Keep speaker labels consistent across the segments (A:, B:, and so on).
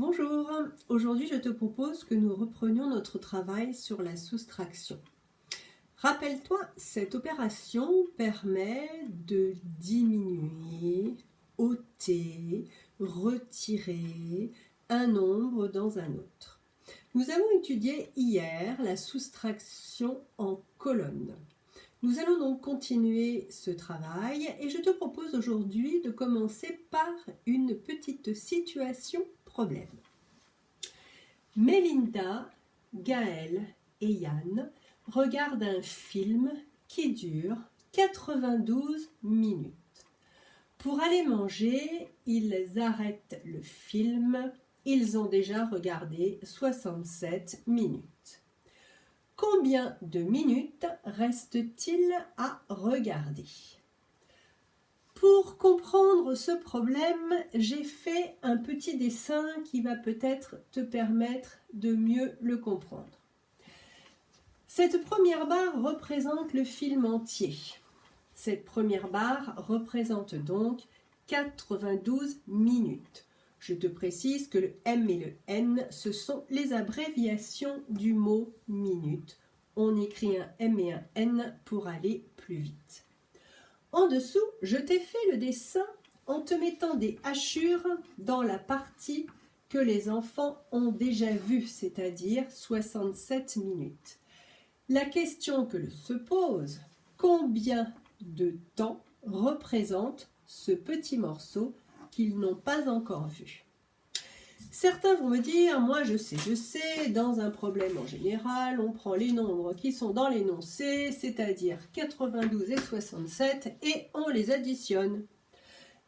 A: Bonjour, aujourd'hui je te propose que nous reprenions notre travail sur la soustraction. Rappelle-toi, cette opération permet de diminuer, ôter, retirer un nombre dans un autre. Nous avons étudié hier la soustraction en colonnes. Nous allons donc continuer ce travail et je te propose aujourd'hui de commencer par une petite situation problème. Mélinda, Gaël et Yann regardent un film qui dure 92 minutes. Pour aller manger, ils arrêtent le film. Ils ont déjà regardé 67 minutes. Combien de minutes reste-t-il à regarder ? Pour comprendre ce problème, j'ai fait un petit dessin qui va peut-être te permettre de mieux le comprendre. Cette première barre représente le film entier. Cette première barre représente donc 92 minutes. Je te précise que le M et le N, ce sont les abréviations du mot minute. On écrit un M et un N pour aller plus vite. En dessous, je t'ai fait le dessin en te mettant des hachures dans la partie que les enfants ont déjà vue, c'est-à-dire 67 minutes. La question que se pose, combien de temps représente ce petit morceau qu'ils n'ont pas encore vu? Certains vont me dire, moi je sais, dans un problème en général, on prend les nombres qui sont dans l'énoncé, c'est-à-dire 92 et 67, et on les additionne.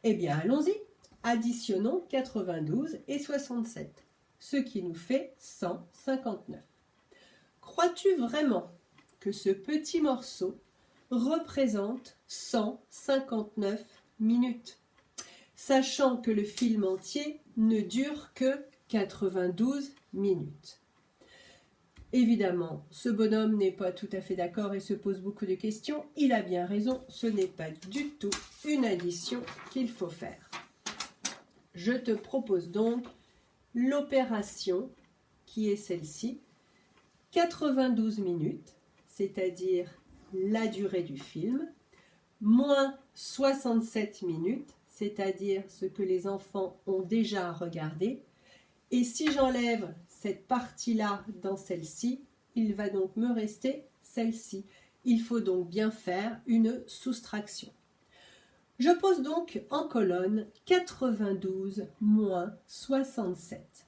A: Eh bien, allons-y, additionnons 92 et 67, ce qui nous fait 159. Crois-tu vraiment que ce petit morceau représente 159 minutes ? Sachant que le film entier ne dure que 92 minutes. Évidemment, ce bonhomme n'est pas tout à fait d'accord et se pose beaucoup de questions. Il a bien raison, ce n'est pas du tout une addition qu'il faut faire. Je te propose donc l'opération qui est celle-ci. 92 minutes, c'est-à-dire la durée du film, moins 67 minutes, c'est-à-dire ce que les enfants ont déjà regardé. Et si j'enlève cette partie-là dans celle-ci, il va donc me rester celle-ci. Il faut donc bien faire une soustraction. Je pose donc en colonne 92 moins 67.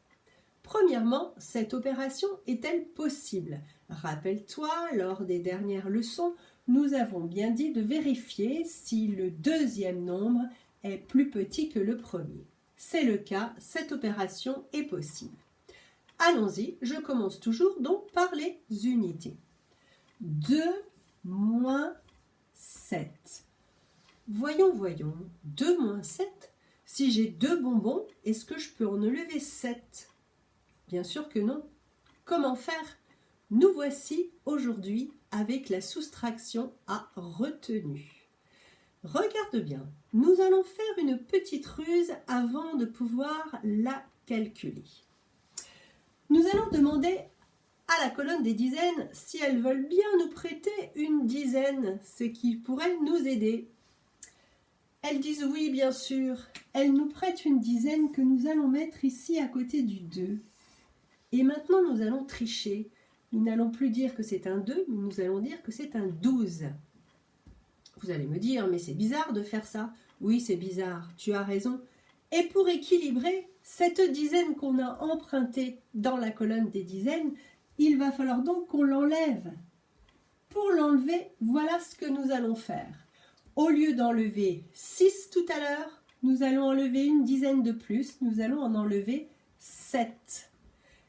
A: Premièrement, cette opération est-elle possible ? Rappelle-toi, lors des dernières leçons, nous avons bien dit de vérifier si le deuxième nombre est plus petit que le premier. C'est le cas, cette opération est possible. Allons-y, je commence toujours donc par les unités. 2 moins 7. Voyons, 2 moins 7, si j'ai 2 bonbons, est-ce que je peux en enlever 7 ? Bien sûr que non. Comment faire ? Nous voici aujourd'hui avec la soustraction à retenue. Regarde bien, nous allons faire une petite ruse avant de pouvoir la calculer. Nous allons demander à la colonne des dizaines si elles veulent bien nous prêter une dizaine, ce qui pourrait nous aider. Elles disent oui, bien sûr. Elles nous prêtent une dizaine que nous allons mettre ici à côté du 2. Et maintenant, nous allons tricher. Nous n'allons plus dire que c'est un 2, mais nous allons dire que c'est un 12. Vous allez me dire, mais c'est bizarre de faire ça. Oui, c'est bizarre, tu as raison. Et pour équilibrer cette dizaine qu'on a empruntée dans la colonne des dizaines, il va falloir donc qu'on l'enlève. Pour l'enlever, voilà ce que nous allons faire. Au lieu d'enlever 6 tout à l'heure, nous allons enlever une dizaine de plus, nous allons en enlever 7.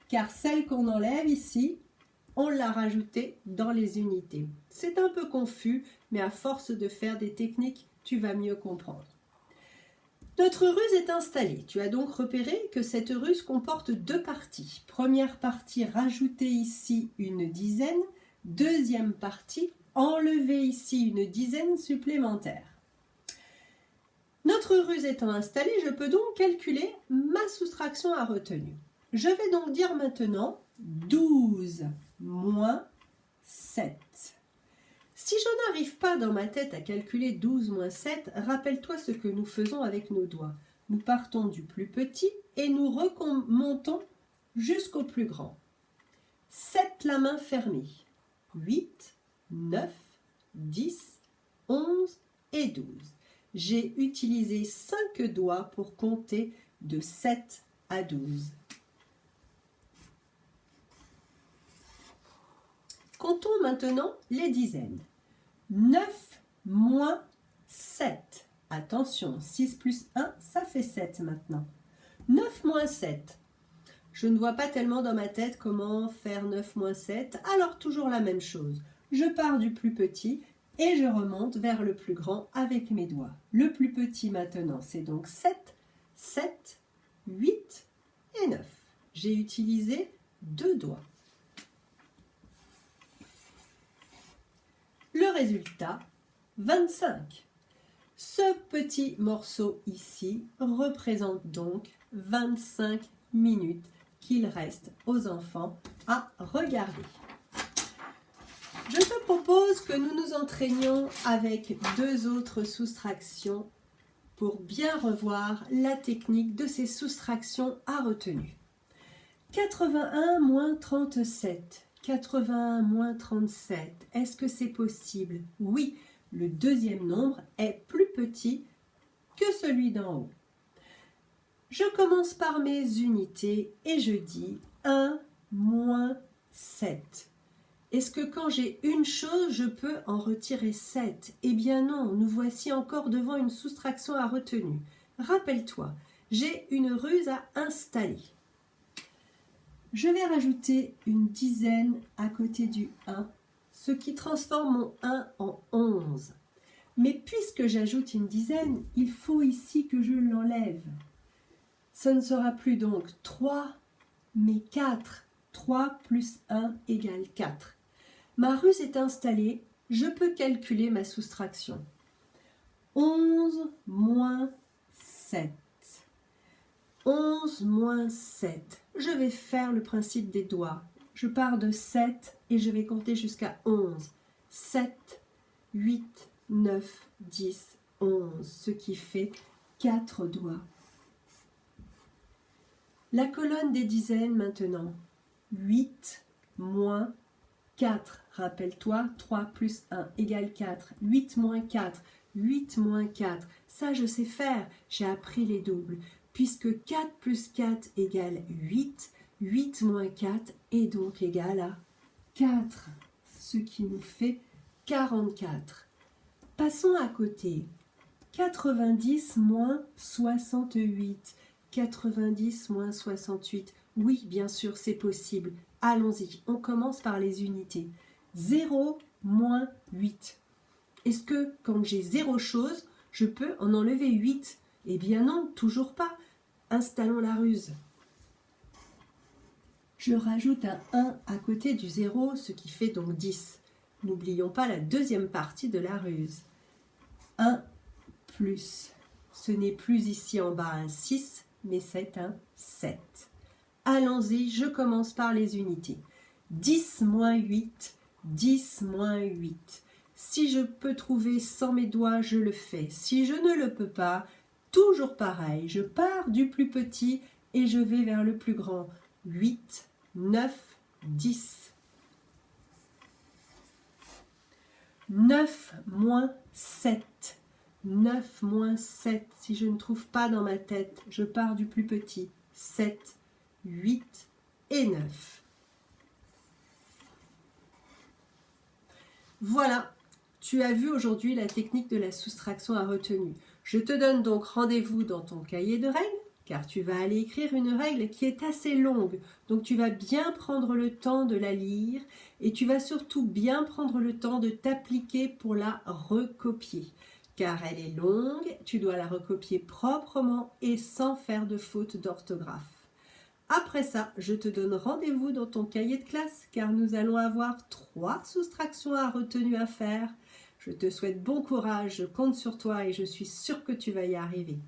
A: Car celle qu'on enlève ici, on l'a rajoutée dans les unités. C'est un peu confus, mais à force de faire des techniques, tu vas mieux comprendre. Notre ruse est installée. Tu as donc repéré que cette ruse comporte 2 parties. Première partie, rajouter ici une dizaine. Deuxième partie, enlever ici une dizaine supplémentaire. Notre ruse étant installée, je peux donc calculer ma soustraction à retenue. Je vais donc dire maintenant 12 moins 7. Si je n'arrive pas dans ma tête à calculer 12 moins 7, rappelle-toi ce que nous faisons avec nos doigts. Nous partons du plus petit et nous remontons jusqu'au plus grand. 7 la main fermée. 8, 9, 10, 11 et 12. J'ai utilisé 5 doigts pour compter de 7 à 12. Comptons maintenant les dizaines. 9 moins 7. Attention, 6 plus 1, ça fait 7 maintenant. 9 moins 7. Je ne vois pas tellement dans ma tête comment faire 9 moins 7, alors toujours la même chose. Je pars du plus petit et je remonte vers le plus grand avec mes doigts. Le plus petit maintenant, c'est donc 7, 7, 8 et 9. J'ai utilisé 2 doigts. Le résultat, 25. Ce petit morceau ici représente donc 25 minutes qu'il reste aux enfants à regarder. Je te propose que nous nous entraînions avec 2 autres soustractions pour bien revoir la technique de ces soustractions à retenue. 81 moins 37. 81 moins 37. Est-ce que c'est possible? Oui, le deuxième nombre est plus petit que celui d'en haut. Je commence par mes unités et je dis 1 moins 7. Est-ce que quand j'ai une chose, je peux en retirer 7? Eh bien non, nous voici encore devant une soustraction à retenue. Rappelle-toi, j'ai une ruse à installer. Je vais rajouter une dizaine à côté du 1, ce qui transforme mon 1 en 11. Mais puisque j'ajoute une dizaine, il faut ici que je l'enlève. Ce ne sera plus donc 3, mais 4. 3 plus 1 égale 4. Ma ruse est installée, je peux calculer ma soustraction. 11 moins 7. 11 moins 7. Je vais faire le principe des doigts. Je pars de 7 et je vais compter jusqu'à 11. 7, 8, 9, 10, 11, ce qui fait 4 doigts. La colonne des dizaines maintenant. 8 moins 4. Rappelle-toi, 3 plus 1 égale 4. 8 moins 4. 8 moins 4. Ça, je sais faire. J'ai appris les doubles. Puisque 4 plus 4 égale 8, 8 moins 4 est donc égal à 4, ce qui nous fait 44. Passons à côté. 90 moins 68. 90 moins 68. Oui, bien sûr, c'est possible. Allons-y, on commence par les unités. 0 moins 8. Est-ce que quand j'ai 0 chose, je peux en enlever 8? Eh bien non, toujours pas. Installons la ruse. Je rajoute un 1 à côté du 0, ce qui fait donc 10. N'oublions pas la deuxième partie de la ruse. 1 plus, ce n'est plus ici en bas un 6, mais c'est un 7. Allons-y, je commence par les unités. 10 moins 8, 10 moins 8. Si je peux trouver sans mes doigts, je le fais. Si je ne le peux pas, toujours pareil, je pars du plus petit et je vais vers le plus grand. 8, 9, 10. 9 moins 7. 9 moins 7. Si je ne trouve pas dans ma tête, je pars du plus petit. 7, 8 et 9. Voilà, tu as vu aujourd'hui la technique de la soustraction à retenue. Je te donne donc rendez-vous dans ton cahier de règles, car tu vas aller écrire une règle qui est assez longue. Donc tu vas bien prendre le temps de la lire et tu vas surtout bien prendre le temps de t'appliquer pour la recopier. Car elle est longue, tu dois la recopier proprement et sans faire de faute d'orthographe. Après ça, je te donne rendez-vous dans ton cahier de classe car nous allons avoir 3 soustractions à retenue à faire. Je te souhaite bon courage, je compte sur toi et je suis sûre que tu vas y arriver.